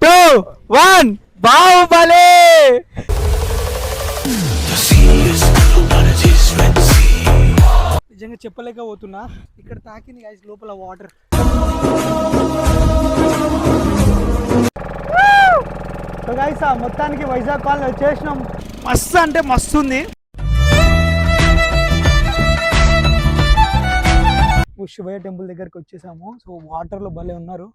2, 1 బాహుబలి. నిజంగా చెప్పలేకపోతున్నా, ఇక్కడ తాకింది గైస్ లోపల వాటర్. సో గైస్ మొత్తానికి వైజాగ్ కాలనీ వచ్చేసినాం. మస్తు అంటే మస్తు ఉంది. శివయ్య టెంపుల్ దగ్గరికి వచ్చేసాము. సో వాటర్ లో భలే ఉన్నారు.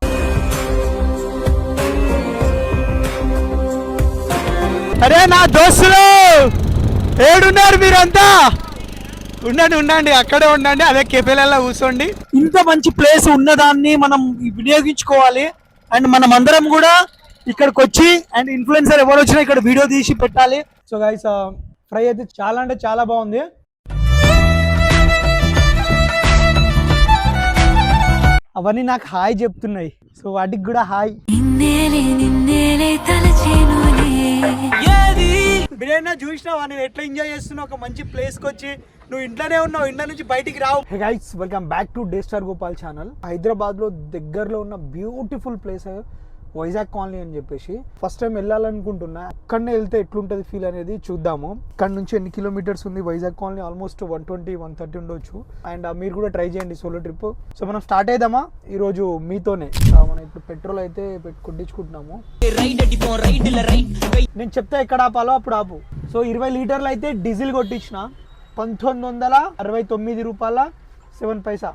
అరే నా దోస్తులు ఏడున్నారు మీరంతా? ఉండండి అక్కడే ఉండండి, అదే కెఫేలలో కూర్చోండి. ఇంత మంచి ప్లేస్ ఉన్నదాన్ని మనం వినియోగించుకోవాలి. అండ్ మనం అందరం కూడా ఇక్కడికి వచ్చి అండ్ ఇన్ఫ్లుయెన్సర్ ఎవరు వచ్చినా ఇక్కడ వీడియో తీసి పెట్టాలి. సో గైస్ ఫ్రై అయితే చాలా అంటే చాలా బాగుంది. అవన్నీ నాకు హాయ్ చెప్తున్నాయి. సో వాటికి కూడా హాయ్. బిర్యానీ చూసినావా నేను ఎట్లా ఎంజాయ్ చేస్తున్నా? ఒక మంచి ప్లేస్ కి వచ్చి నువ్వు ఇంట్లోనే ఉన్నావు, ఇంట్లో నుంచి బయటికి రావు. Hey guys, welcome back today star Gopal channel. Hyderabad లో దగ్గరలో ఉన్న బ్యూటిఫుల్ ప్లేస్ వైజాగ్ కాలనీ అని చెప్పేసి ఫస్ట్ టైం వెళ్ళాలనుకుంటున్నా. అక్కడనే వెళ్తే ఎట్లుంటది ఫీల్ అనేది చూద్దాము. ఇక్కడ నుంచి ఎన్ని కిలోమీటర్స్ ఉంది వైజాగ్ కాలనీ? ఆల్మోస్ట్ 120-130 ఉండొచ్చు. అండ్ మీరు కూడా ట్రై చేయండి సోలో ట్రిప్. సో మనం స్టార్ట్ అయిద్దామా ఈ రోజు మీతోనే. మనం ఇప్పుడు పెట్రోల్ అయితే కొట్టించుకుంటున్నాము. నేను చెప్తా ఎక్కడ ఆపాలో అప్పుడు ఆపు. సో 20 లీటర్లు అయితే డీజిల్ కొట్టించిన 1969 రూపాయల 7 పైసా.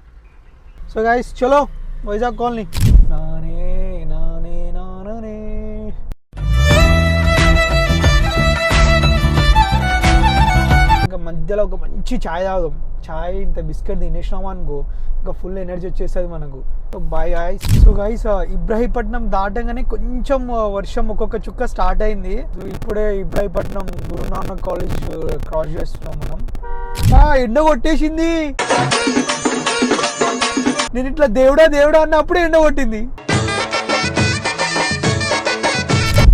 సో గైస్ చలో వైజాగ్ కాలనీ. ఇంకా మధ్యలో ఒక మంచి ఛాయ్ తాగుదాం. ఛాయ్ ఇంత బిస్కెట్ తినేసినాం అనుకో ఇంకా ఫుల్ ఎనర్జీ వచ్చేస్తుంది మనకు. Bye guys. So guys Ibrahimpatnam దాటంగానే కొంచెం వర్షం ఒక్కొక్క చుక్క స్టార్ట్ అయింది. సో ఇప్పుడే ఇబ్రహీపట్నం గురునానక్ కాలేజ్ క్రాస్ చేస్తున్నాం మనం. ఎండ కొట్టేసింది. నేను ఇట్లా దేవుడా అన్నప్పుడే ఎండ కొట్టింది.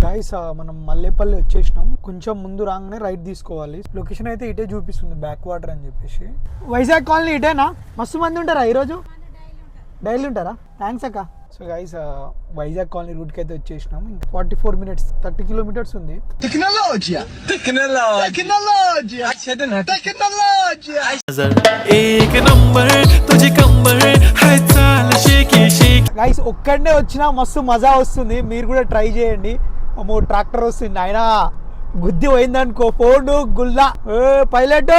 గైస్ మనం మల్లేపల్లి వచ్చేసినాం. కొంచెం ముందు రాగానే రైట్ తీసుకోవాలి. లొకేషన్ అయితే ఇటే చూపిస్తుంది, బ్యాక్ వాటర్ అని చెప్పేసి. వైజాగ్ కాలనీ ఇటేనా? మస్తు మంది ఉంటారా ఈరోజు? డైలీ ఉంటారా? థ్యాంక్స్ అక్క. So guys Vizag colony route కి అయితే వచ్చేసినాం. 44 minutes 30 kilometers ఉంది. గైస్ ఒక్కడనే వచ్చినా మస్తు మజా వస్తుంది. మీరు కూడా ట్రై చేయండి. అమ్మో ట్రాక్టర్ వస్తుంది ఆయన గుద్ది పోయిందనుకో ఫోన్ గుల్లా. పైలట్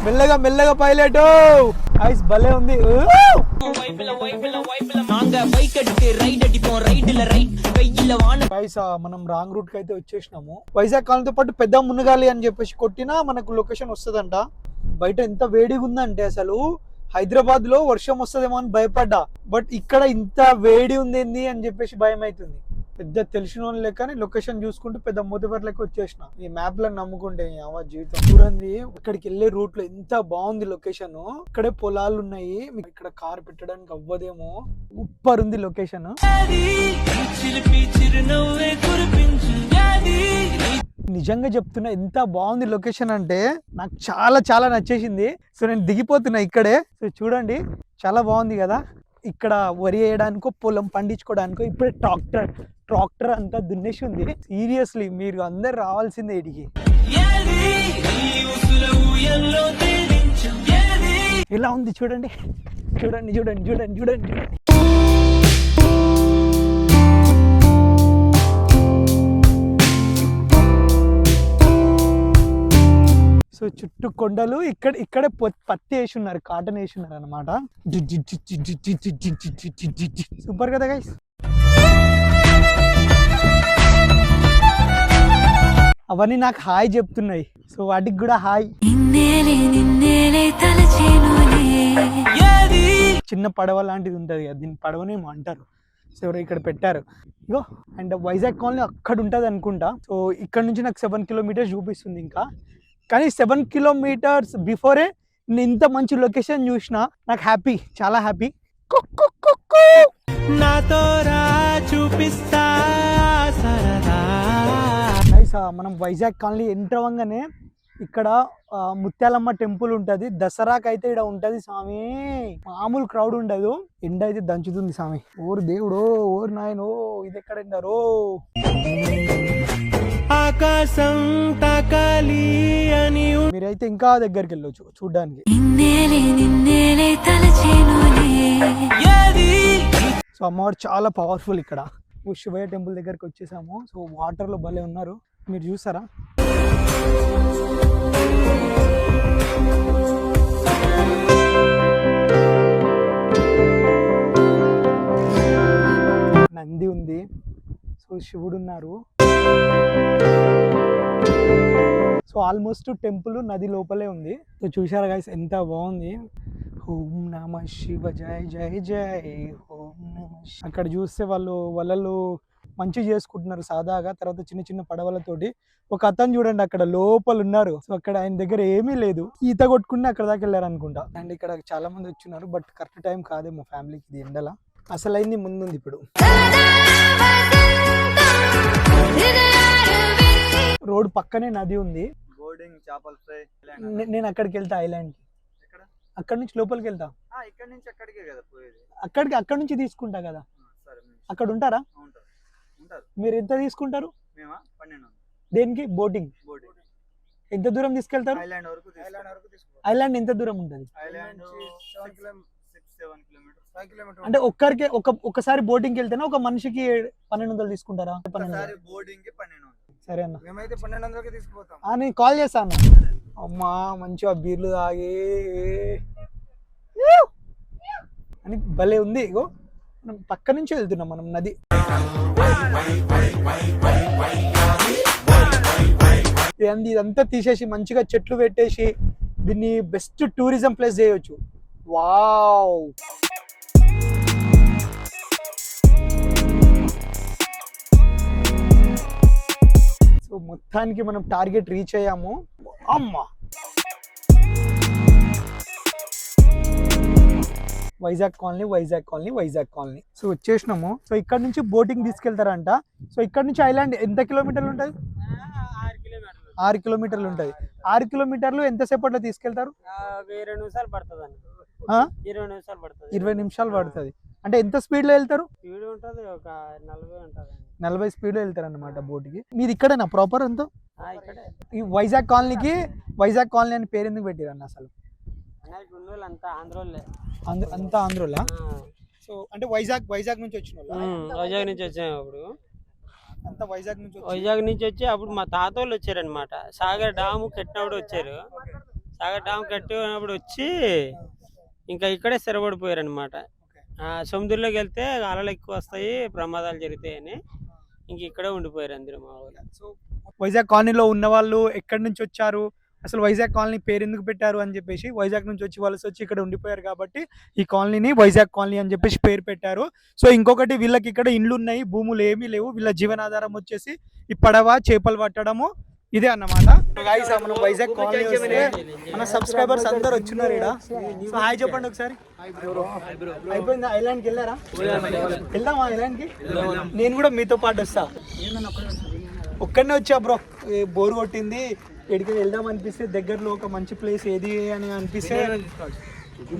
మెల్లగా పైలట్. గైస్ భలే ఉంది. గైస్ మనం రాంగ్ రూట్ కి అయితే వచ్చేసినాము. వైజాగ్ కాలనీతో పాటు పెద్ద మునగాలి అని చెప్పేసి కొట్టినా మనకు లొకేషన్ వస్తుందంట. బయట ఎంత వేడిగా ఉందంటే అసలు హైదరాబాద్ లో వర్షం వస్తుందేమో అని భయపడ్డా. బట్ ఇక్కడ ఇంత వేడి ఉంది అని చెప్పేసి భయం అవుతుంది. పెద్ద తెలిసిన వాళ్ళు లెక్కని లొకేషన్ చూసుకుంటూ పెద్ద మోతిపర్ లెక్క వచ్చేసిన. ఈ మ్యాప్ లను నమ్ముకుంటే జీవితం చూడండి. ఇక్కడికి వెళ్ళే రూట్ లో ఎంత బాగుంది లొకేషన్. ఇక్కడే పొలాలు ఉన్నాయి. మీకు ఇక్కడ కార్ పెట్టడానికి అవ్వదేమో. సూపర్ ఉంది లొకేషన్. నిజంగా చెప్తున్నా ఎంత బాగుంది లొకేషన్ అంటే నాకు చాలా నచ్చేసింది. సో నేను దిగిపోతున్నా ఇక్కడే. సో చూడండి చాలా బాగుంది కదా. ఇక్కడ వరి వేయడానికో పొలం పండించుకోవడానికో ఇప్పుడే ట్రాక్టర్ అంతా దున్నేసి ఉంది. సీరియస్లీ మీరు అందరు రావాల్సిందే ఇడికి. ఎలా ఉంది చూడండి. సో చుట్టూ కొండలు. ఇక్కడే పత్తి వేసి ఉన్నారు, కాటన్ వేసి ఉన్నారు అనమాట. సూపర్ కదా గైస్. అవన్నీ నాకు హాయ్ చెప్తున్నాయి. సో వాటికి కూడా హాయ్. చిన్న పడవ లాంటిది ఉంటది కదా, దీన్ని పడవనేమో అంటారు. సో ఎవరు ఇక్కడ పెట్టారు ఇగో. అండ్ వైజాగ్ కాలనీ అక్కడ ఉంటుంది అనుకుంటా. సో ఇక్కడ నుంచి నాకు 7 kilometers చూపిస్తుంది ఇంకా. కానీ 7 kilometers బిఫోరే నేను ఇంత మంచి లొకేషన్ చూసిన. నాకు హ్యాపీ, చాలా హ్యాపీ. మనం వైజాగ్ కాలనీ ఎంటర్ అవ్వగానే ఇక్కడ ముత్యాలమ్మ టెంపుల్ ఉంటుంది. దసరాకి అయితే ఇక్కడ ఉంటుంది స్వామి. మామూలు క్రౌడ్ ఉండదు. ఎండ అయితే దంచుతుంది స్వామి. ఓరు దేవుడో, ఓరు నాయనో, ఇది ఎక్కడ ఎండారో ఆకాశం తాకాలి అని మీరైతే ఇంకా దగ్గరికి వెళ్ళొచ్చు చూడ్డానికి. సో అమ్మవారు చాలా పవర్ఫుల్ ఇక్కడ. శివయ్య టెంపుల్ దగ్గరికి వచ్చేసాము. సో వాటర్ లో భలే ఉన్నారు, మీరు చూసారా? నంది ఉంది, సో శివుడు ఉన్నారు. సో ఆల్మోస్ట్ టెంపుల్ నది లోపలే ఉంది. సో చూసారా గైస్ ఎంత బాగుంది. ఓం నమ శివ జయ జయ జయ ఓం నమ. అక్కడ చూస్తే వాళ్ళు వలలు మంచి చేసుకుంటున్నారు సాదాగా. తర్వాత చిన్న చిన్న పడవలతోటి ఒక అతను చూడండి అక్కడ లోపల ఉన్నారు. సో అక్కడ ఆయన దగ్గర ఏమీ లేదు, ఈత కొట్టుకుంటే అక్కడ దాకా వెళ్ళారు అనుకుంటా. అండ్ ఇక్కడ చాలా మంది వచ్చిన్నారు, బట్ కరెక్ట్ టైం కాదేమో ఫ్యామిలీకి ఇది ఎండల. అసలైంది ముందుంది ఇప్పుడు. రోడ్ పక్కనే నది ఉంది. బోర్డింగ్, చేపల ఫ్రై. నేను అక్కడికి వెళ్తా ఐలాండ్ కి. అక్కడ నుంచి లోపలికి వెళ్తా. ఇక్కడ నుంచి అక్కడికే కదా పోయేది. అక్కడ నుంచి తీసుకుంటా కదా. అక్కడ ఉంటారా? మీరు ఎంత తీసుకుంటారు? మేమా 1200. దేనికి? బోటింగ్. ఎంత దూరం తీసుకెళ్తారు? ఐలాండ్ వరకు. ఐలాండ్ ఎంత దూరం ఉంటుంది? Island 6-7 kilometres. 5 కిలోమీటర్స్. అంటే ఒక్కరికి ఒకసారి బోటింగ్ వెళ్తేనే ఒక మనిషికి 1200 తీసుకుంటారా? బోర్డింగ్ కి 1200. సరే అన్న, మేమైతే 1200కి తీసుకుపోతాం. నేను కాల్ చేస్తాను. అమ్మా మంచిగా బీర్లు తాగి అని భలే ఉంది. ఇగో మనం పక్క నుంచి వెళ్తున్నాం మనం నది. ఇదంతా తీసేసి మంచిగా చెట్లు పెట్టేసి దీన్ని బెస్ట్ టూరిజం ప్లేస్ చేయొచ్చు. వావ్. సో మొత్తానికి మనం టార్గెట్ రీచ్ అయ్యాము. అమ్మా వైజాగ్ కాలనీ. సో వచ్చేసినాము. సో ఇక్కడ నుంచి బోటింగ్ తీసుకెళ్తారంట. సో ఇక్కడ నుంచి ఐలాండ్ ఎంత కిలోమీటర్లు ఉంటుంది? 6 కిలోమీటర్లు ఉంటుంది. 6 కిలోమీటర్లు ఎంతసేపట్లో తీసుకెళ్తారు? 20 నిమిషాలు పడుతుంది అన్న. 20 నిమిషాలు పడుతుంది. అంటే ఎంత స్పీడ్ లో వెళ్తారు? స్పీడ్ ఉంటుంది, ఒక 40 ఉంటుంది. 40 స్పీడ్ లో వెళ్తారు అనమాట బోట్కి. మీరు ఇక్కడేనా ప్రాపర్ అంతా? ఇక్కడే. ఈ వైజాగ్ కాలనీ అని పేరు ఎందుకు పెట్టారన్న అసలు? అంతా ఆంధ్రోలే. అంతా ఆంధ్రోలా? సో అంటే వైజాగ్ నుంచి వచ్చిన వైజాగ్ నుంచి వచ్చాము. అప్పుడు అంతా వైజాగ్ నుంచి వచ్చి అప్పుడు మా తాత వాళ్ళు వచ్చారనమాట. సాగర్ డాము కట్టినప్పుడు వచ్చారు. సాగర్ డాము కట్టినప్పుడు వచ్చి ఇంకా ఇక్కడే స్థిరపడిపోయారు అనమాట. సముద్రంలోకి వెళ్తే అలలు ఎక్కువ వస్తాయి, ప్రమాదాలు జరుగుతాయని ఇంక ఇక్కడే ఉండిపోయారు అందరూ మా వాళ్ళు. సో వైజాగ్ కాలనీలో ఉన్న వాళ్ళు ఎక్కడి నుంచి వచ్చారు, అసలు వైజాగ్ కాలనీ పేరు ఎందుకు పెట్టారు అని చెప్పేసి, వైజాగ్ నుంచి వచ్చి వలస వచ్చి ఇక్కడ ఉండిపోయారు కాబట్టి ఈ కాలనీని వైజాగ్ కాలనీ అని చెప్పేసి పేరు పెట్టారు. సో ఇంకొకటి వీళ్ళకి ఇక్కడ ఇండ్లు ఉన్నాయి, భూములు ఏమీ లేవు. వీళ్ళ జీవనాధారం వచ్చేసి ఈ పడవ, చేపలు పట్టడము ఇదే అన్నమాట. మనం వైజాగ్ కాలనీ వస్తే మన సబ్స్క్రైబర్స్ అందరు వచ్చిన్నారు ఇక్కడ. సో హాయ్ చెప్పండి ఒకసారి. అయిపోయిందా? ఐలాండ్కి వెళ్ళారా? వెళ్దామా ఐలాండ్కి? నేను కూడా మీతో పాటు వస్తా. ఒక్కడనే వచ్చా బ్రో, బోర్ కొట్టింది, ఎక్కడికి వెళ్దాం అనిపిస్తే దగ్గరలో ఒక మంచి ప్లేస్ ఏది అని అనిపిస్తే.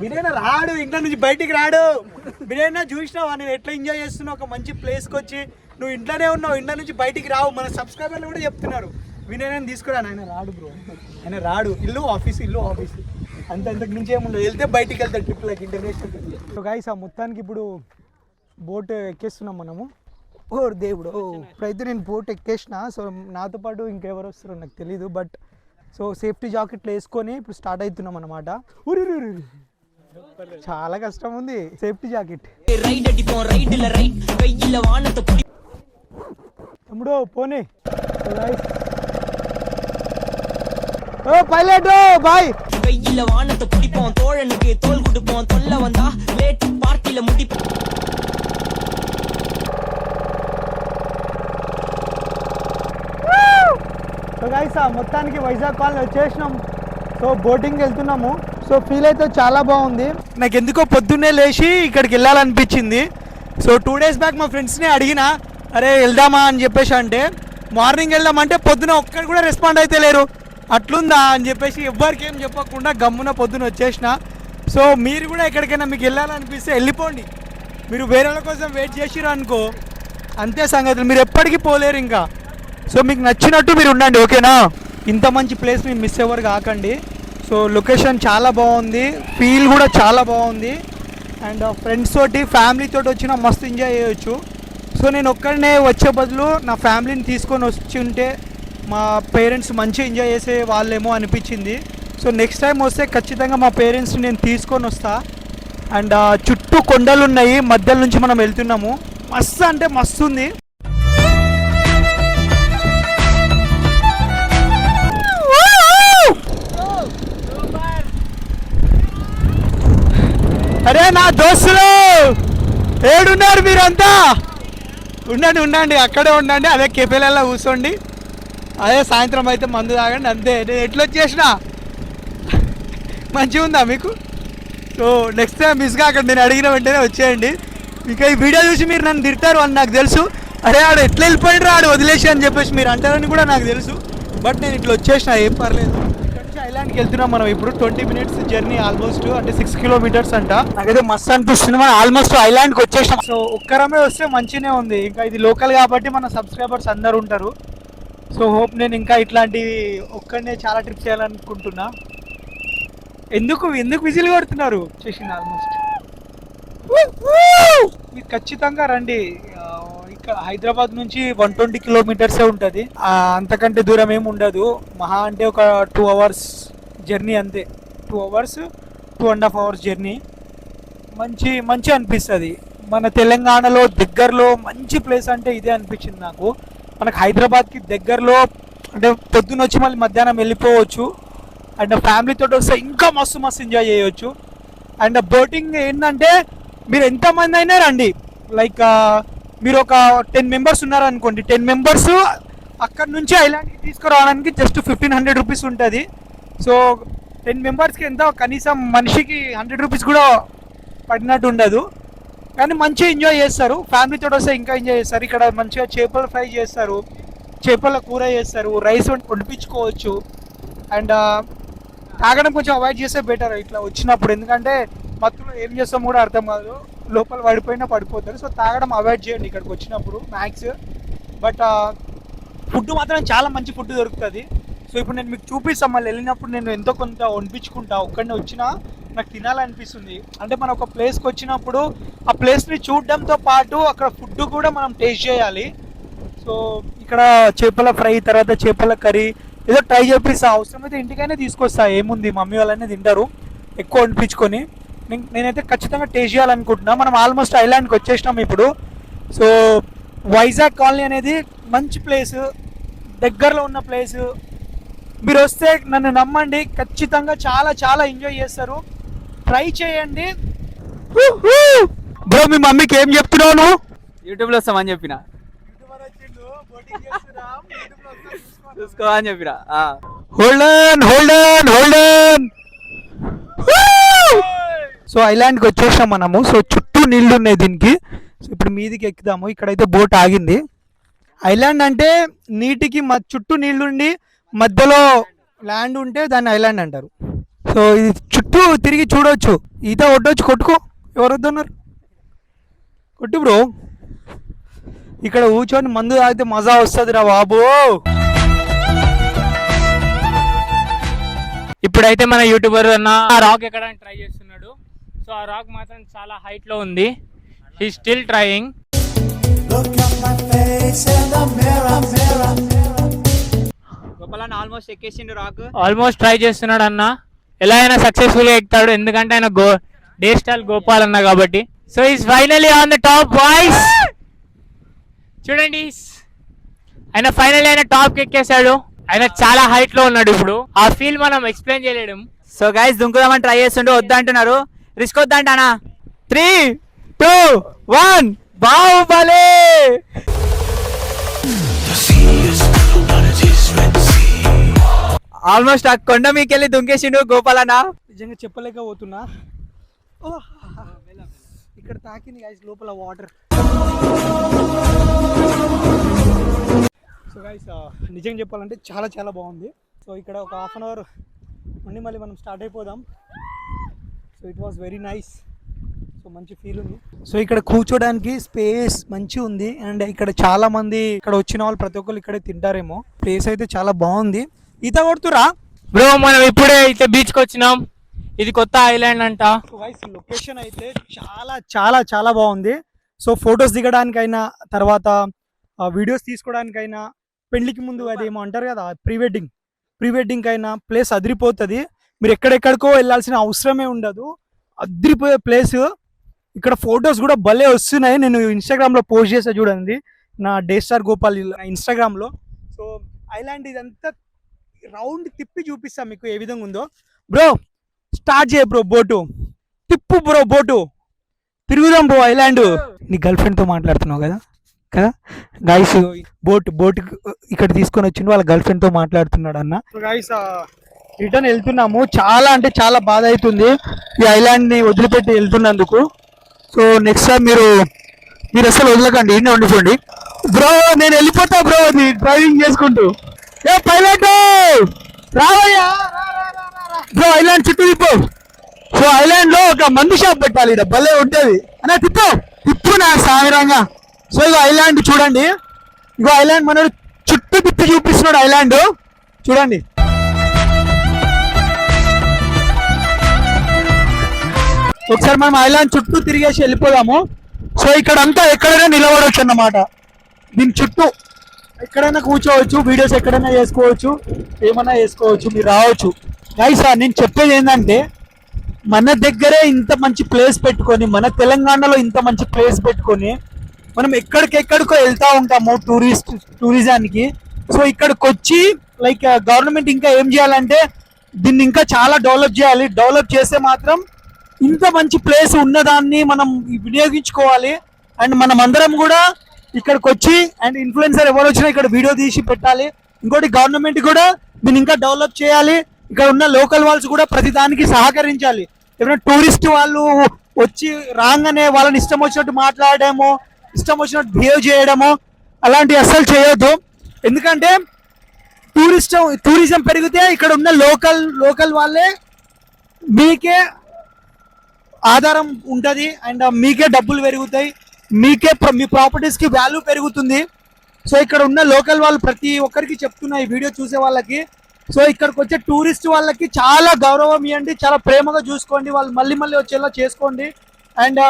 బిర్యానీ రాడు, ఇంట్లో నుంచి బయటికి రాడు. బిర్యానీ చూసినావా నేను ఎట్లా ఎంజాయ్ చేస్తున్నావు? ఒక మంచి ప్లేస్కి వచ్చి నువ్వు ఇంట్లోనే ఉన్నావు, ఇంట్లో నుంచి బయటికి రావు. మన సబ్స్క్రైబర్లు కూడా చెప్తున్నారు వినయని తీసుకురాను. ఆయన రాడు బ్రో, ఆయన రాడు. ఇల్లు ఆఫీస్ అంతకు నుంచి ఏముండదు. వెళ్తే బయటికి వెళ్తాడు ట్రిప్లకి, ఇంటర్నేషనల్ ట్రిప్లు. సో గైస్ ఆ మొత్తానికి ఇప్పుడు బోట్ ఎక్కేస్తున్నాం మనము. ఓ దేవుడు, ఇప్పుడైతే నేను బోట్ ఎక్కేసిన. సో నాతో పాటు ఇంకెవరు వస్తారో నాకు తెలీదు, బట్ సో సేఫ్టీ జాకెట్లు వేసుకొని ఇప్పుడు స్టార్ట్ అవుతున్నాం అనమాట. చాలా కష్టం ఉంది సేఫ్టీ జాకెట్. తమ్ముడు పోనీ. ஓ பைலட் பாய் வெயில்ல வானத்தை பிடிப்போம், தோழனுக்கு தோல் கொடுப்போம், தொல்ல வந்தா லேட் பார்ட்டில முடிப்போம். సో గైస్ మొత్తానికి వైజాగ్ కాలనీ వచ్చేసినాం. సో బోటింగ్ వెళ్తున్నాము. సో ఫీల్ అయితే చాలా బాగుంది. నాకు ఎందుకో పొద్దున్నే లేచి ఇక్కడికి వెళ్ళాలనిపించింది. సో 2 days బ్యాక్ మా ఫ్రెండ్స్ని అడిగినా, అరే వెళ్దామా అని చెప్పేసి. అంటే మార్నింగ్ వెళ్దామంటే పొద్దున ఒక్కరు కూడా రెస్పాండ్ అయితే లేరు. అట్లుందా అని చెప్పేసి ఎవ్వరికి ఏం చెప్పకుండా గమ్మున పొద్దున వచ్చేసిన. సో మీరు కూడా ఎక్కడికైనా మీకు వెళ్ళాలనిపిస్తే వెళ్ళిపోండి. మీరు వేరే వాళ్ళ కోసం వెయిట్ చేసిరు అనుకో, అంతే సంగతులు, మీరు ఎప్పటికీ పోలేరు ఇంకా. సో మీకు నచ్చినట్టు మీరు ఉండండి, ఓకేనా? ఇంత మంచి ప్లేస్ మీరు మిస్ ఎవరు కాకండి. సో లొకేషన్ చాలా బాగుంది, ఫీల్ కూడా చాలా బాగుంది. అండ్ ఫ్రెండ్స్ తోటి ఫ్యామిలీ తోటి వచ్చినా మస్తు ఎంజాయ్ చేయొచ్చు. సో నేను ఒక్కడనే వచ్చే బదులు నా ఫ్యామిలీని తీసుకొని వచ్చి ఉంటే మా పేరెంట్స్ మంచిగా ఎంజాయ్ చేసే వాళ్ళేమో అనిపించింది. సో నెక్స్ట్ టైం వస్తే ఖచ్చితంగా మా పేరెంట్స్ని నేను తీసుకొని వస్తా. అండ్ చుట్టూ కొండలు ఉన్నాయి, మధ్యలో నుంచి మనం వెళ్తున్నాము. మస్తు అంటే మస్తు ఉంది. అరే నా దోస్తులు ఏడున్నారు మీరంతా? ఉండండి, అక్కడే ఉండండి, అదే కెఫేలలో కూర్చోండి, అదే సాయంత్రం అయితే మందు తాగండి, అంతే. నేను ఎట్లా వచ్చేసిన మంచిగా ఉందా మీకు? సో నెక్స్ట్ టైం మిస్ కాకండి, నేను అడిగిన వెంటనే వచ్చేయండి. ఇంకా ఈ వీడియో చూసి మీరు నన్ను తిడతారు అని నాకు తెలుసు. అరే ఆడు ఎట్లా వెళ్ళిపోయాడు ఆడు వదిలేసి అని చెప్పేసి మీరు అంటారని కూడా నాకు తెలుసు. బట్ నేను ఇట్లా వచ్చేసిన, ఏం పర్లేదు. ఇక్కడ నుంచి ఐలాండ్కి వెళ్తున్నాం మనం ఇప్పుడు. 20 minutes జర్నీ ఆల్మోస్ట్, అంటే 6 kilometers అంట. నాకైతే మస్తు అనిపిస్తుంది, మనం ఆల్మోస్ట్ ఐలాండ్కి వచ్చేసాం. సో ఒక్కరమే వస్తే మంచిగానే ఉంది. ఇంకా ఇది లోకల్ కాబట్టి మన సబ్స్క్రైబర్స్ అందరు ఉంటారు. సో హోప్ నేను ఇంకా ఇట్లాంటివి ఒక్కడనే చాలా ట్రిప్ చేయాలనుకుంటున్నా. ఎందుకు విజిల్ కొడుతున్నారు? చేసింది ఆల్మోస్ట్. మీరు ఖచ్చితంగా రండి. ఇక్కడ హైదరాబాద్ నుంచి 120 kilometers ఉంటుంది, అంతకంటే దూరం ఏమి ఉండదు. మహా అంటే ఒక 2 hours జర్నీ అంతే. 2 hours 2.5 hours జర్నీ. మంచి అనిపిస్తుంది. మన తెలంగాణలో దగ్గరలో మంచి ప్లేస్ అంటే ఇదే అనిపించింది నాకు. మనకు హైదరాబాద్కి దగ్గరలో, అంటే పొద్దున్న వచ్చి మళ్ళీ మధ్యాహ్నం వెళ్ళిపోవచ్చు. అండ్ ఫ్యామిలీతో వస్తే ఇంకా మస్తు ఎంజాయ్ చేయవచ్చు. అండ్ బోటింగ్ ఏంటంటే మీరు ఎంతమంది అయినా రండి. లైక్ మీరు ఒక 10 members ఉన్నారనుకోండి, 10 members అక్కడ నుంచి ఐలాండ్కి తీసుకురావడానికి జస్ట్ 1500 rupees ఉంటుంది. సో 10 membersకి ఎంత, కనీసం మనిషికి 100 rupees కూడా పడినట్టు ఉండదు. కానీ మంచిగా ఎంజాయ్ చేస్తారు. ఫ్యామిలీతో వస్తే ఇంకా ఎంజాయ్ చేస్తారు. ఇక్కడ మంచిగా చేపల ఫ్రై చేస్తారు, చేపల కూర చేస్తారు, రైస్ వండిపించుకోవచ్చు. అండ్ తాగడం కొంచెం అవాయిడ్ చేస్తే బెటర్ ఇట్లా వచ్చినప్పుడు, ఎందుకంటే మత్తులో ఏం చేస్తాం కూడా అర్థం కాదు, లోపల పడిపోయినా పడిపోతారు. సో తాగడం అవాయిడ్ చేయండి ఇక్కడికి వచ్చినప్పుడు మ్యాక్స్. బట్ ఫుడ్ మాత్రం చాలా మంచి ఫుడ్ దొరుకుతుంది. సో ఇప్పుడు నేను మీకు చూపిస్తాను, మళ్ళీ వెళ్ళినప్పుడు నేను ఎంతో కొంత వండించుకుంటా. ఒక్కడిని వచ్చినా నాకు తినాలనిపిస్తుంది. అంటే మనం ఒక ప్లేస్కి వచ్చినప్పుడు ఆ ప్లేస్ని చూడడంతో పాటు అక్కడ ఫుడ్ కూడా మనం టేస్ట్ చేయాలి. సో ఇక్కడ చేపల ఫ్రై, తర్వాత చేపల కర్రీ ఏదో ట్రై చేపిస్తా. అవసరమైతే ఇంటికైనా తీసుకొస్తా, ఏముంది, మమ్మీ వాళ్ళనే తింటారు ఎక్కువ వండించుకొని. నేనైతే ఖచ్చితంగా టేస్ట్ చేయాలనుకుంటున్నా. మనం ఆల్మోస్ట్ ఐలాండ్కి వచ్చేసినాం ఇప్పుడు. సో వైజాగ్ కాలనీ అనేది మంచి ప్లేస్, దగ్గరలో ఉన్న ప్లేసు. మీరు వస్తే నన్ను నమ్మండి, ఖచ్చితంగా చాలా ఎంజాయ్ చేస్తారు. ట్రై చేయండి. బ్రో మీ మమ్మీకి ఏం చెప్తున్నావు? యూట్యూబ్లో వస్తామని చెప్పిన, చూసుకో అని చెప్పిన. Hold on. సో ఐలాండ్కి వచ్చేసాం మనము. సో చుట్టూ నీళ్లు ఉన్నాయి దీనికి. సో ఇప్పుడు మీదికి ఎక్కుదాము. ఇక్కడైతే బోట్ ఆగింది. ఐలాండ్ అంటే నీటికి చుట్టూ నీళ్లుండి మధ్యలో ల్యాండ్ ఉంటే దాన్ని ఐలాండ్ అంటారు. సో ఇది చుట్టూ తిరిగి చూడవచ్చు. ఈత కొట్టవచ్చు, కొట్టుకో, ఎవరు వద్దన్నారు, కొట్టు బ్రో. ఇక్కడ కూర్చొని మందు తాగితే మజా వస్తుంది రా బాబు. ఇప్పుడైతే మన యూట్యూబర్ అన్న ఆ రాక్ ఎక్కడానికి ట్రై చేస్తున్నాడు. సో ఆ రాక్ మాత్రం చాలా హైట్ లో ఉంది. He still trying. గోపాలన్న ఆల్మోస్ట్ ఎక్కేసిండు రాక్. ఆల్మోస్ట్ ట్రై చేస్తున్నాడు అన్న. ఎలా అయినా సక్సెస్ఫుల్ గా ఎక్కుతాడు, ఎందుకంటే ఆయన డే స్టైల్ గోపాల్ అన్న కాబట్టి. So is finally on the top boys. చూడండి, ఆయన ఫైనలీ ఆయన టాప్ కి ఎక్కేసాడు. ఆయన చాలా హైట్ లో ఉన్నాడు. ఇప్పుడు ఆ ఫీల్ మనం ఎక్స్ప్లెయిన్ చేయలేడు. సో గైస్ దుంకుదామని ట్రై చేస్తుండే, వద్దా అంటున్నారు. రిస్క్ వద్దంటానా? 3, 2, 1 బాహుబలి. ఆల్మోస్ట్ ఆ కొండ మీకెళ్ళి దుంకేసిండు గోపాలన్న. నిజంగా చెప్పలేకపోతున్నా. ఇక్కడ తాకింది గైస్ లోపల వాటర్. సో గైస్ నిజంగా చెప్పాలంటే చాలా బాగుంది. సో ఇక్కడ ఒక 1/2 hour ఉండి మళ్ళీ మనం స్టార్ట్ అయిపోదాం. So it was very nice. So మంచి ఫీల్ ఉంది. సో ఇక్కడ కూర్చోడానికి స్పేస్ మంచి ఉంది. అండ్ ఇక్కడ చాలా మంది ఇక్కడ వచ్చిన వాళ్ళు ప్రతి ఒక్కరు ఇక్కడే తింటారేమో. ప్లేస్ అయితే చాలా బాగుంది. ఈత కొడుతురా బ్రో మనం ఇప్పుడే అయితే బీచ్కి వచ్చినాం. ఇది కొత్త ఐలాండ్ అంట. లొకేషన్ అయితే చాలా చాలా చాలా బాగుంది. సో ఫొటోస్ దిగడానికైనా, తర్వాత వీడియోస్ తీసుకోవడానికైనా, పెళ్లికి ముందు అదేమో అంటారు కదా ప్రీ వెడ్డింగ్ అయినా ప్లేస్ అదిరిపోతుంది. మీరు ఎక్కడెక్కడికో వెళ్ళాల్సిన అవసరమే ఉండదు. అదిరిపోయే ప్లేస్. ఇక్కడ ఫొటోస్ కూడా భలే వస్తున్నాయి. నేను ఇన్స్టాగ్రామ్లో పోస్ట్ చేసా చూడండి, నా డే స్టార్ గోపాల్ ఇన్స్టాగ్రామ్లో. సో ఐలాండ్ ఇదంతా రౌండ్ తిప్పి చూపిస్తాం మీకు ఏ విధంగా ఉందో. బ్రో స్టార్ట్ చేయ బ్రో, బోటు తిప్పు బ్రో, బోటు తిరుగుదాం బ్రో ఐలాండ్. నీ గర్ల్ ఫ్రెండ్తో మాట్లాడుతున్నావు కదా కదా గైస్. బోట్ ఇక్కడ తీసుకొని వచ్చిండు, వాళ్ళ గర్ల్ ఫ్రెండ్తో మాట్లాడుతున్నాడు అన్న. గైస్ రిటర్న్ వెళ్తున్నాము. చాలా అంటే చాలా బాధ అవుతుంది ఈ ఐలాండ్ని వదిలిపెట్టి వెళ్తున్నందుకు. సో నెక్స్ట్ టైం మీరు అసలు వదలకండి, ఇన్నే ఉండిపోండి బ్రో. నేను వెళ్ళిపోతా బ్రో, అది డ్రైవింగ్ చేసుకుంటూ. ఏ పైలట్ రావయ్యా బ్రో, ఐలాండ్ చుట్టూ తిప్పు. సో ఐలాండ్ లో ఒక మందు షాప్ పెట్టాలి, ఇక్కడ భలే ఉంటుంది అన్న. తిప్పు నా సామిరంగా. సో ఇగో ఐలాండ్ చూడండి, ఇగో ఐలాండ్ మనోడు చుట్టూ తిప్పి చూపిస్తున్నాడు ఐలాండ్ చూడండి. ఒకసారి మనం ఐలాండ్ చుట్టూ తిరిగేసి వెళ్ళిపోదాము. సో ఇక్కడ అంతా ఎక్కడైనా నిలబడవచ్చు అన్నమాట. దీని చుట్టూ ఎక్కడైనా కూర్చోవచ్చు, వీడియోస్ ఎక్కడైనా చేసుకోవచ్చు, ఏమన్నా చేసుకోవచ్చు, మీరు రావచ్చు. గైస్ నేను చెప్పేది ఏంటంటే, మన దగ్గరే ఇంత మంచి ప్లేస్ పెట్టుకొని, మన తెలంగాణలో ఇంత మంచి ప్లేస్ పెట్టుకొని మనం ఎక్కడికెక్కడికో వెళ్తూ ఉంటాము టూరిజానికి. సో ఇక్కడికి వచ్చి లైక్ గవర్నమెంట్ ఇంకా ఏం చేయాలంటే దీన్ని ఇంకా చాలా డెవలప్ చేయాలి. డెవలప్ చేస్తే మాత్రం ఇంత మంచి ప్లేస్ ఉన్నదాన్ని మనం వినియోగించుకోవాలి. అండ్ మనం అందరం కూడా ఇక్కడికి వచ్చి, అండ్ ఇన్ఫ్లుయెన్సర్ ఎవరు వచ్చినా ఇక్కడ వీడియో తీసి పెట్టాలి. ఇంకోటి గవర్నమెంట్ కూడా దీన్ని ఇంకా డెవలప్ చేయాలి. ఇక్కడ ఉన్న లోకల్ వాళ్ళస్ కూడా ప్రతి దానికి సహకరించాలి. ఎవరైనా టూరిస్ట్ వాళ్ళు వచ్చి రాగానే వాళ్ళని ఇష్టం వచ్చినట్టు మాట్లాడడము, ఇష్టం వచ్చినట్టు బిహేవ్ చేయడము అలాంటివి అస్సలు చేయొద్దు. ఎందుకంటే టూరిజం పెరిగితే ఇక్కడ ఉన్న లోకల్ వాళ్ళే మీకే ఆధారం ఉంటుంది. అండ్ మీకే డబ్బులు పెరుగుతాయి, మీకే మీ ప్రాపర్టీస్కి వాల్యూ పెరుగుతుంది. సో ఇక్కడ ఉన్న లోకల్ వాళ్ళు ప్రతి ఒక్కరికి చెప్తున్నా ఈ వీడియో చూసే వాళ్ళకి, సో ఇక్కడికి వచ్చే టూరిస్ట్ వాళ్ళకి చాలా గౌరవం ఇవ్వండి, చాలా ప్రేమగా చూసుకోండి, వాళ్ళు మళ్ళీ మళ్ళీ వచ్చేలా చేసుకోండి. అండ్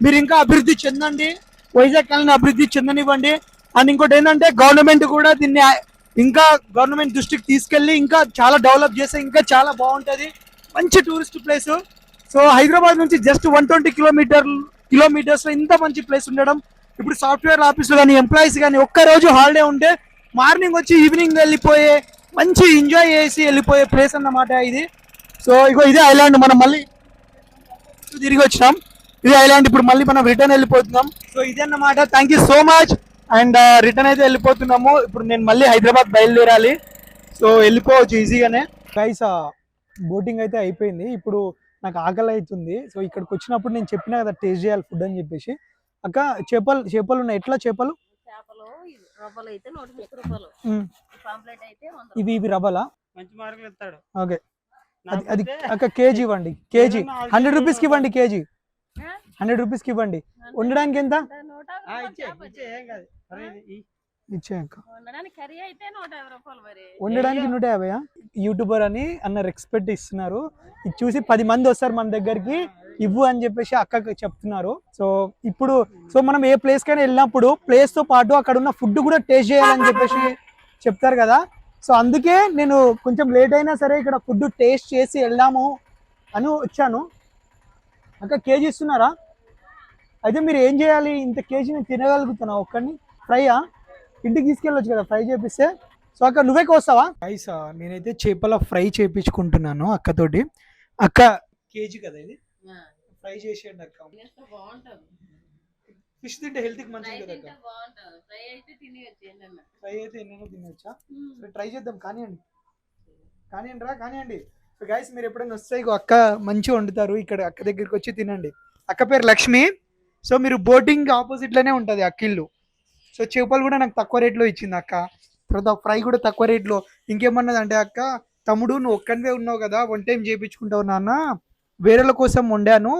మీరు ఇంకా అభివృద్ధి చెందండి, వైజాగ్ కాలనీ అభివృద్ధి చెందనివ్వండి. అండ్ ఇంకోటి ఏంటంటే గవర్నమెంట్ కూడా దీన్ని ఇంకా గవర్నమెంట్ దృష్టికి తీసుకెళ్ళి ఇంకా చాలా డెవలప్ చేస్తే ఇంకా చాలా బాగుంటుంది, మంచి టూరిస్ట్ ప్లేస్. సో హైదరాబాద్ నుంచి జస్ట్ 120 కిలోమీటర్స్లో ఇంత మంచి ప్లేస్ ఉండడం, ఇప్పుడు సాఫ్ట్వేర్ ఆఫీసులు కానీ ఎంప్లాయీస్ కానీ ఒక్కరోజు హాలిడే ఉంటే మార్నింగ్ వచ్చి ఈవినింగ్ వెళ్ళిపోయే మంచి ఎంజాయ్ చేసి వెళ్ళిపోయే ప్లేస్ అన్నమాట ఇది. సో ఇగో ఇదే ఐలాండ్, మనం మళ్ళీ తిరిగి వచ్చినాం. ఇదే ఐలాండ్, ఇప్పుడు మళ్ళీ మనం రిటర్న్ వెళ్ళిపోతున్నాం. సో ఇదే అన్నమాట. Thank you so much. And return అయితే వెళ్ళిపోతున్నాము. ఇప్పుడు నేను మళ్ళీ హైదరాబాద్ బయలుదేరాలి. సో వెళ్ళిపోవచ్చు ఈజీగానే. గైస్ బోటింగ్ అయితే అయిపోయింది, ఇప్పుడు నాకు ఆకలి అవుతుంది. సో ఇక్కడికి వచ్చినప్పుడు నేను చెప్పినా కదా టేస్ట్ చేయాలి ఫుడ్ అని చెప్పేసి. అక్క చేపలు ఉన్నాయి, ఎట్లా చేపలు? ఇవి రవ్వలా? మంచి మార్కులు ఇస్తాడు. ఓకే, అది అక్క కేజీ ఇవ్వండి. కేజీ 100 రూపీస్కి ఇవ్వండి. కేజీ 100 రూపీస్కి ఇవ్వండి. ఉండడానికి ఎంత? ఇచ్చే అక్క. ఉండడానికి 150. యూట్యూబర్ అని అన్న రెస్పెక్ట్ ఇస్తున్నారు. ఇది చూసి 10 మంది వస్తారు మన దగ్గరికి, ఇవ్వు అని చెప్పేసి అక్కకి చెప్తున్నారు. సో మనం ఏ ప్లేస్ కైనా వెళ్ళినప్పుడు ప్లేస్ తో పాటు అక్కడ ఉన్న ఫుడ్ కూడా టేస్ట్ చేయాలని చెప్పేసి చెప్తారు కదా. సో అందుకే నేను కొంచెం లేట్ అయినా సరే ఇక్కడ ఫుడ్ టేస్ట్ చేసి వెళ్దాము అని వచ్చాను. అక్క కేజీ ఇస్తున్నారా? అయితే మీరు ఏం చేయాలి, ఇంత కేజీ నేను తినగలుగుతున్నా ఒక్కడిని? ఫ్రైయా? ఇంటికి తీసుకెళ్ళొచ్చు కదా ఫ్రై చేపిస్తే. సో అక్క నువ్వే కోస్తావా? గైస్ నేనైతే చేపల ఫ్రై చేపించుకుంటున్నాను అక్కతోటి. అక్క కేజీ కదా ఇది, ఫ్రై చేసేయండి అక్క. ఫిష్ తింటే హెల్త్కి మంచిది కదా అక్క. ఫ్రై అయితే ఎన్నో తినొచ్చా? ట్రై చేద్దాం. కానివ్వండి. సో గైస్ మీరు ఎప్పుడైనా వస్తే ఇగో అక్క మంచిగా వండుతారు, ఇక్కడ అక్క దగ్గరికి వచ్చి తినండి. అక్క పేరు లక్ష్మి. సో మీరు బోటింగ్ ఆపోజిట్లోనే ఉంటుంది అక్క ఇల్లు. సో చేపలు కూడా నాకు తక్కువ రేట్లో ఇచ్చింది అక్క. తర్వాత ఫ్రై కూడా తక్కువ రేట్లో. ఇంకేమన్నది అంటే అక్క, తమ్ముడు నువ్వు ఒక్కనివే ఉన్నావు కదా, 1 టైం చేయించుకుంటావు నాన్న, వేరేల కోసం వండాను,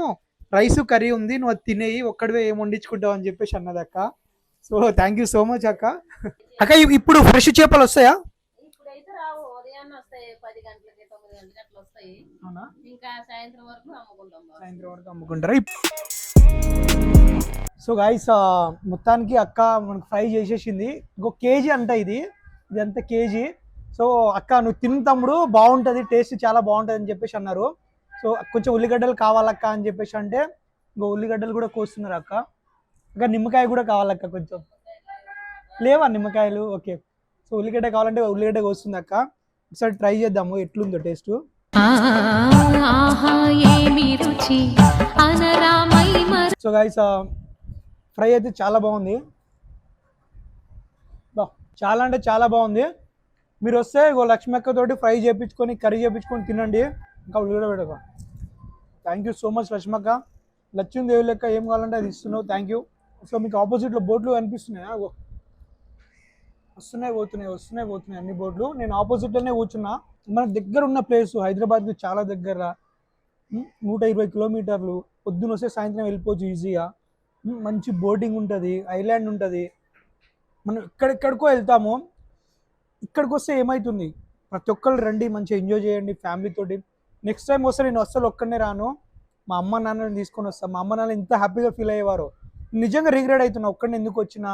రైస్ కర్రీ ఉంది, నువ్వు అది తినేయి, ఒక్కడివే ఏం వండించుకుంటావు అని చెప్పేసి అన్నది అక్క. So thank you so much అక్క. అక్క ఇప్పుడు ఫ్రెష్ చేపలు వస్తాయా? ఇప్పుడైతే రావు, ఉదయాన్నే వస్తాయి 10 గంటలకి 9 గంటలకి అట్లా వస్తాయి. అవునా? ఇంకా సాయంత్రం వరకు అమ్ముకుంటాం. సాయంత్రం వరకు అమ్ముకుంటారా? సో గైస్ మొత్తానికి అక్క మనకు ఫ్రై చేసేసింది. ఇంకో కేజీ అంట ఇదంతా కేజీ. సో అక్క నువ్వు తిన్న తమ్ముడు బాగుంటుంది, టేస్ట్ చాలా బాగుంటుంది అని చెప్పేసి అన్నారు. సో కొంచెం ఉల్లిగడ్డలు కావాలక్క అని చెప్పేసి అంటే ఇంకో ఉల్లిగడ్డలు కూడా కోస్తున్నారు అక్క. ఇంకా నిమ్మకాయ కూడా కావాలక్క, కొంచెం లేవా నిమ్మకాయలు? ఓకే. సో ఉల్లిగడ్డ కావాలంటే ఉల్లిగడ్డ కోస్తుంది అక్క. ఒకసారి ట్రై చేద్దాము ఎట్లుందో టేస్ట్. సో గైస్ ఫ్రై అయితే చాలా బాగుంది, చాలా అంటే చాలా బాగుంది. మీరు వస్తే ఇగో లక్ష్మి అక్కతోటి ఫ్రై చేయించుకొని కర్రీ చేయించుకొని తినండి. ఇంకా ఉల్లిగడ్డ పెట్టక. Thank you so much Lakshmi అక్క. లక్ష్మీదేవి లెక్క ఏం కావాలంటే అది ఇస్తున్నావు, థ్యాంక్ యూ. సో మీకు ఆపోజిట్లో బోట్లు కనిపిస్తున్నాయా? వస్తున్నాయి పోతున్నాయి అన్ని బోట్లు. నేను ఆపోజిట్లోనే కూర్చున్నా. మన దగ్గర ఉన్న ప్లేస్ హైదరాబాద్కి చాలా దగ్గర, 120 కిలోమీటర్లు. పొద్దున వస్తే సాయంత్రం వెళ్ళిపోవచ్చు ఈజీగా. మంచి బోటింగ్ ఉంటుంది, ఐలాండ్ ఉంటుంది. మనం ఎక్కడెక్కడికో వెళ్తాము, ఇక్కడికి వస్తే ఏమవుతుంది, ప్రతి ఒక్కరు రండి, మంచిగా ఎంజాయ్ చేయండి ఫ్యామిలీతోటి. నెక్స్ట్ టైం వస్తే నేను అస్సలు ఒక్కడనే రాను, మా అమ్మ నాన్నని తీసుకొని వస్తాను. మా అమ్మ నాన్న ఎంత హ్యాపీగా ఫీల్ అయ్యేవారో. నిజంగా రిగ్రెట్ అవుతున్నా ఒక్కడిని ఎందుకు వచ్చినా,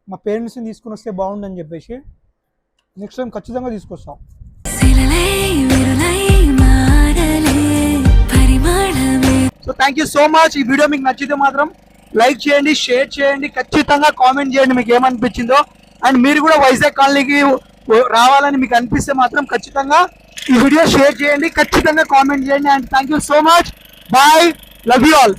మా పేరెంట్స్ని తీసుకుని వస్తే బాగుండని చెప్పేసి. నెక్స్ట్ టైం ఖచ్చితంగా తీసుకొస్తాం. So thank you so much. ఈ వీడియో మీకు నచ్చితే మాత్రం లైక్ చేయండి, షేర్ చేయండి, ఖచ్చితంగా కామెంట్ చేయండి మీకు ఏమనిపించిందో. అండ్ మీరు కూడా వైజాగ్ కాలనీకి రావాలని మీకు అనిపిస్తే మాత్రం ఖచ్చితంగా ఈ వీడియో షేర్ చేయండి, ఖచ్చితంగా కామెంట్ చేయండి. And thank you so much. Bye, love you all.